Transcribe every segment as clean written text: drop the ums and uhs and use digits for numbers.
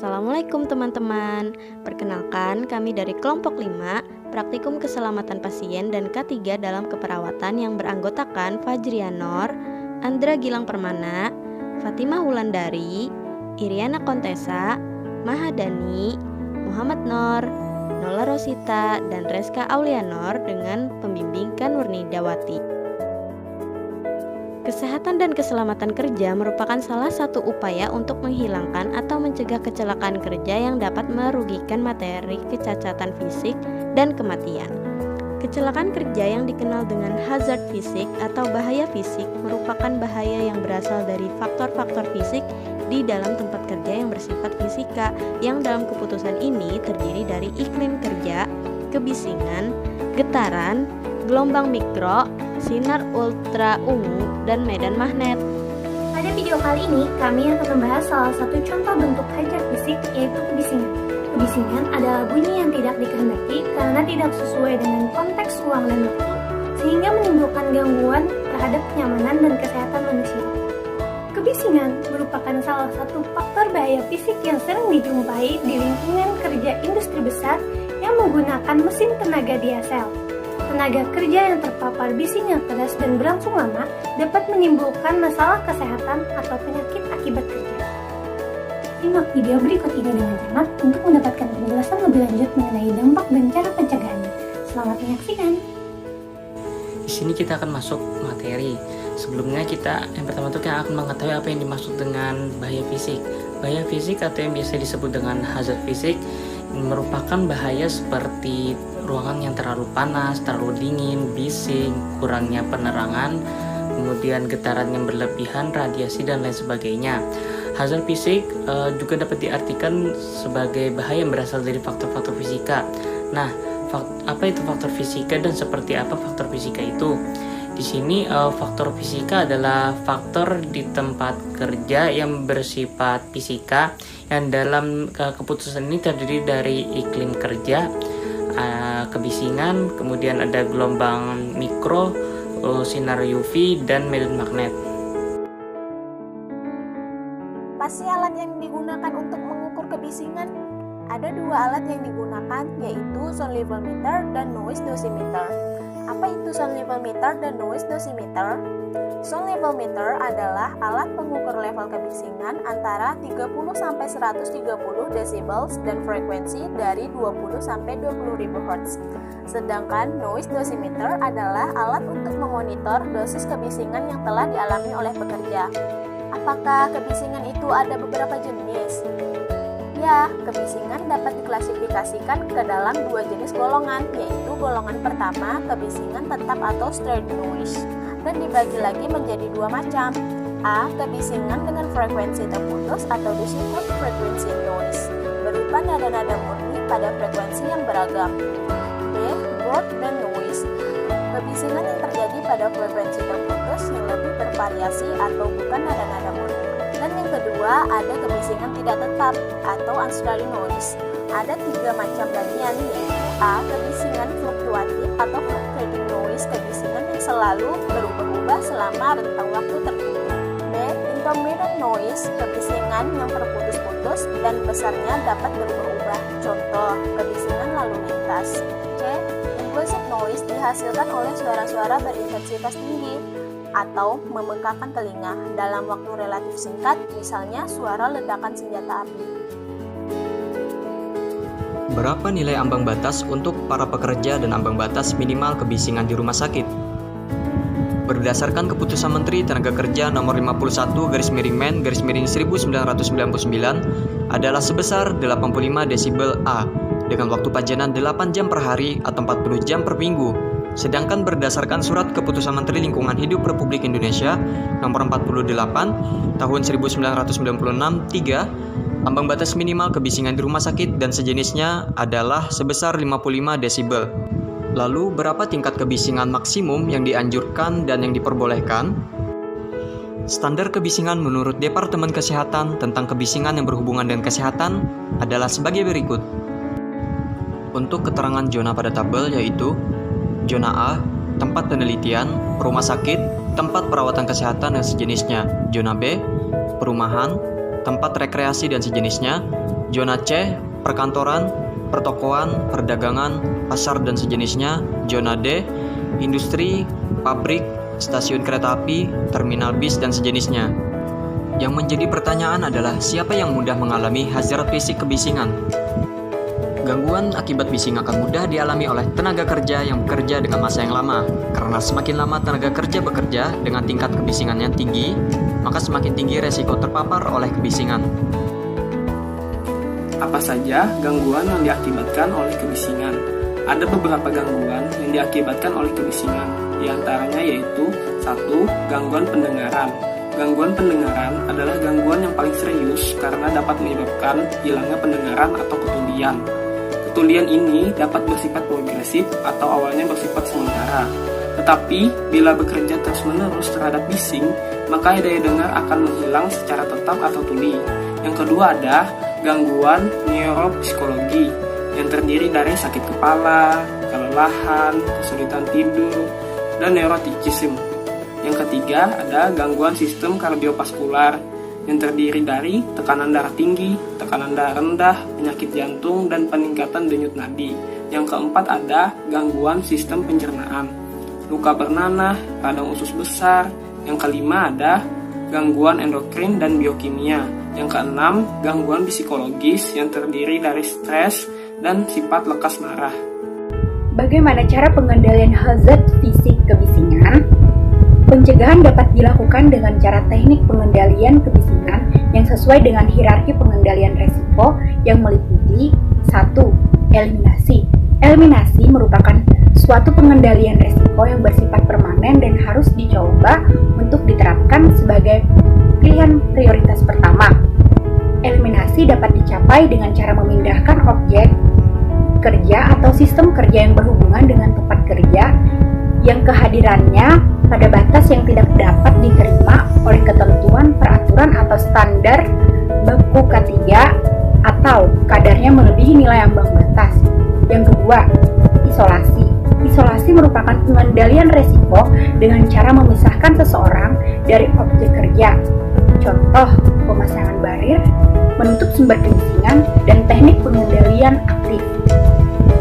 Assalamualaikum teman-teman. Perkenalkan, kami dari kelompok 5, Praktikum Keselamatan Pasien dan K3 dalam Keperawatan yang beranggotakan Fajrianor, Andra Gilang Permana, Fatimah Wulandari, Iriana Kontesa, Mahadani, Muhammad Nor, Nola Rosita, dan Reska Aulianor dengan pembimbing Kanurni Dawati. Kesehatan dan keselamatan kerja merupakan salah satu upaya untuk menghilangkan atau mencegah kecelakaan kerja yang dapat merugikan materi, kecacatan fisik, dan kematian. Kecelakaan kerja yang dikenal dengan hazard fisik atau bahaya fisik merupakan bahaya yang berasal dari faktor-faktor fisik di dalam tempat kerja yang bersifat fisika, yang dalam keputusan ini terdiri dari iklim kerja, kebisingan, getaran, gelombang mikro, sinar ultra ungu, dan medan magnet. Pada video kali ini, kami akan membahas salah satu contoh bentuk hazard fisik, yaitu kebisingan. Kebisingan adalah bunyi yang tidak dikehendaki karena tidak sesuai dengan konteks ruang dan waktu, sehingga menimbulkan gangguan terhadap kenyamanan dan kesehatan manusia. Kebisingan merupakan salah satu faktor bahaya fisik yang sering dijumpai di lingkungan kerja industri besar yang menggunakan mesin tenaga diesel. Tenaga kerja yang terpapar bising yang keras dan berlangsung lama dapat menimbulkan masalah kesehatan atau penyakit akibat kerja. Simak video berikut ini dengan cermat untuk mendapatkan penjelasan lebih lanjut mengenai dampak dan cara pencegahannya. Selamat menyaksikan. Di sini kita akan masuk materi. Sebelumnya yang pertama kita akan mengetahui apa yang dimaksud dengan bahaya fisik. Bahaya fisik atau yang biasa disebut dengan hazard fisik merupakan bahaya seperti ruangan yang terlalu panas, terlalu dingin, bising, kurangnya penerangan, kemudian getaran yang berlebihan, radiasi, dan lain sebagainya. Hazard fisik juga dapat diartikan sebagai bahaya yang berasal dari faktor-faktor fisika. Nah, apa itu faktor fisika dan seperti apa faktor fisika itu? Di sini faktor fisika adalah faktor di tempat kerja yang bersifat fisika, yang dalam keputusan ini terdiri dari iklim kerja, kebisingan, kemudian ada gelombang mikro, sinar UV, dan medan magnet. Apa sih alat yang digunakan untuk mengukur kebisingan? Ada dua alat yang digunakan, yaitu zone level meter dan noise dosimeter. Apa itu zone level meter dan noise dosimeter? Zone level meter adalah alat pengukur level kebisingan antara 30-130 decibels dan frekuensi dari 20-20.000 Hz. Sedangkan noise dosimeter adalah alat untuk memonitor dosis kebisingan yang telah dialami oleh pekerja. Apakah kebisingan itu ada beberapa jenis? Ya, kebisingan dapat diklasifikasikan ke dalam dua jenis golongan, yaitu golongan pertama, kebisingan tetap atau straight noise, dan dibagi lagi menjadi dua macam. A. Kebisingan dengan frekuensi terputus atau disebut frekuensi noise, berupa nada-nada murni pada frekuensi yang beragam. B. Broadband noise, kebisingan yang terjadi pada frekuensi terputus yang lebih bervariasi atau bukan nada-nada murni. Dan yang kedua, ada kebisingan tidak tetap atau unsteady noise. Ada tiga macam bagian, yaitu A. Kebisingan fluktuatif atau fluctuating noise, kebisingan yang selalu berubah-ubah selama rentang waktu tertentu. B. Intermittent noise, kebisingan yang terputus-putus dan besarnya dapat berubah-ubah. Contoh, kebisingan lalu lintas. C. Inclusive noise, dihasilkan oleh suara-suara berintensitas tinggi atau memekakan telinga dalam waktu relatif singkat, misalnya suara ledakan senjata api. Berapa nilai ambang batas untuk para pekerja dan ambang batas minimal kebisingan di rumah sakit? Berdasarkan Keputusan Menteri Tenaga Kerja Nomor 51/Men/1999 adalah sebesar 85 desibel A dengan waktu pajanan 8 jam per hari atau 40 jam per minggu. Sedangkan berdasarkan Surat Keputusan Menteri Lingkungan Hidup Republik Indonesia Nomor 48 Tahun 1996 3, ambang batas minimal kebisingan di rumah sakit dan sejenisnya adalah sebesar 55 desibel. Lalu, berapa tingkat kebisingan maksimum yang dianjurkan dan yang diperbolehkan? Standar kebisingan menurut Departemen Kesehatan tentang kebisingan yang berhubungan dengan kesehatan adalah sebagai berikut. Untuk keterangan zona pada tabel yaitu zona A, tempat penelitian, rumah sakit, tempat perawatan kesehatan dan sejenisnya. Zona B, perumahan, tempat rekreasi dan sejenisnya. Zona C, perkantoran, pertokoan, perdagangan, pasar dan sejenisnya. Zona D, industri, pabrik, stasiun kereta api, terminal bis dan sejenisnya. Yang menjadi pertanyaan adalah siapa yang mudah mengalami hazard fisik kebisingan? Gangguan akibat bising akan mudah dialami oleh tenaga kerja yang bekerja dengan masa yang lama. Karena semakin lama tenaga kerja bekerja dengan tingkat kebisingan yang tinggi, maka semakin tinggi resiko terpapar oleh kebisingan. Apa saja gangguan yang diakibatkan oleh kebisingan? Ada beberapa gangguan yang diakibatkan oleh kebisingan. Di antaranya yaitu 1. Gangguan pendengaran. Gangguan pendengaran adalah gangguan yang paling serius karena dapat menyebabkan hilangnya pendengaran atau ketulian. Ketulian ini dapat bersifat progresif atau awalnya bersifat sementara. Tetapi, bila bekerja terus-menerus terhadap bising, maka daya dengar akan menghilang secara tetap atau tuli. Yang kedua ada gangguan neuropsikologi yang terdiri dari sakit kepala, kelelahan, kesulitan tidur, dan neuroticism. Yang ketiga ada gangguan sistem kardiovaskular yang terdiri dari tekanan darah tinggi, tekanan darah rendah, penyakit jantung, dan peningkatan denyut nadi. Yang keempat ada gangguan sistem pencernaan, luka bernanah, radang usus besar. Yang kelima ada gangguan endokrin dan biokimia. Yang keenam, gangguan psikologis yang terdiri dari stres dan sifat lekas marah. Bagaimana cara pengendalian hazard fisik kebisingan? Pencegahan dapat dilakukan dengan cara teknik pengendalian kebisingan yang sesuai dengan hierarki pengendalian resiko yang meliputi 1. Eliminasi. Eliminasi merupakan suatu pengendalian resiko yang bersifat permanen dan harus dicoba untuk diterapkan sebagai pilihan prioritas pertama. Eliminasi dapat dicapai dengan cara memindahkan objek kerja atau sistem kerja yang berhubungan dengan tempat kerja yang kehadirannya pada batas yang tidak dapat diterima oleh ketentuan, peraturan atau standar baku K3 atau kadarnya melebihi nilai ambang batas. Yang kedua, isolasi. Isolasi merupakan pengendalian resiko dengan cara memisahkan seseorang dari objek kerja. Contoh, pemasangan barir, menutup sumber kebisingan, dan teknik pengendalian aktif.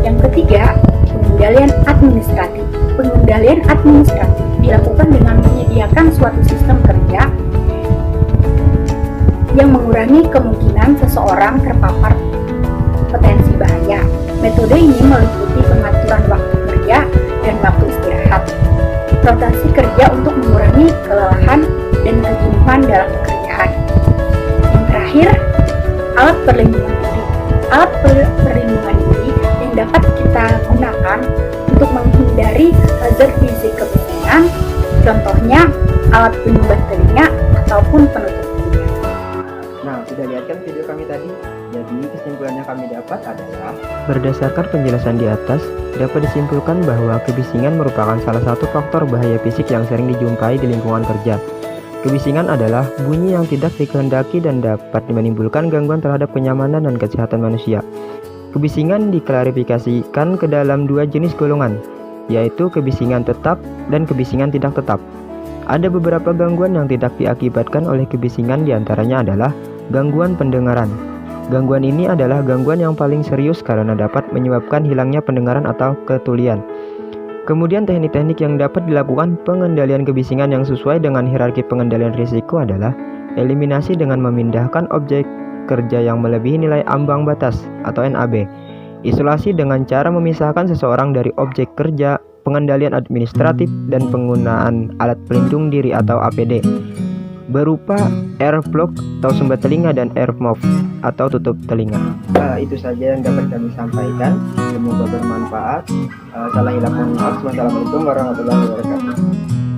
Yang ketiga, pengendalian administratif. Pengendalian administratif dilakukan dengan menyediakan suatu sistem kerja yang mengurangi kemungkinan seseorang terpapar potensi bahaya. Metode ini meliputi pengaturan waktu kerja dan waktu istirahat, rotasi kerja untuk mengurangi kelelahan dan kejenuhan dalam pekerjaan. Yang terakhir, alat perlindungan diri. Alat perlindungan diri yang dapat kita gunakan untuk menghindari hazard fisik kebisingan, contohnya alat penyumbat telinga ataupun penutup telinga. Nah, sudah lihat kan video kami tadi? Jadi kesimpulan yang kami dapat adalah berdasarkan penjelasan di atas, dapat disimpulkan bahwa kebisingan merupakan salah satu faktor bahaya fisik yang sering dijumpai di lingkungan kerja. Kebisingan adalah bunyi yang tidak dikehendaki dan dapat menimbulkan gangguan terhadap kenyamanan dan kesehatan manusia. Kebisingan diklarifikasikan ke dalam dua jenis golongan, yaitu kebisingan tetap dan kebisingan tidak tetap. Ada beberapa gangguan yang tidak diakibatkan oleh kebisingan, diantaranya adalah gangguan pendengaran. Gangguan ini adalah gangguan yang paling serius karena dapat menyebabkan hilangnya pendengaran atau ketulian. Kemudian teknik-teknik yang dapat dilakukan pengendalian kebisingan yang sesuai dengan hierarki pengendalian risiko adalah eliminasi dengan memindahkan objek kerja yang melebihi nilai ambang batas atau NAB, isolasi dengan cara memisahkan seseorang dari objek kerja, pengendalian administratif, dan penggunaan alat pelindung diri atau APD berupa earplug atau sumbat telinga dan earmuff atau tutup telinga. itu saja yang dapat kami sampaikan. Semoga bermanfaat. Assalamualaikum warahmatullahi wabarakatuh.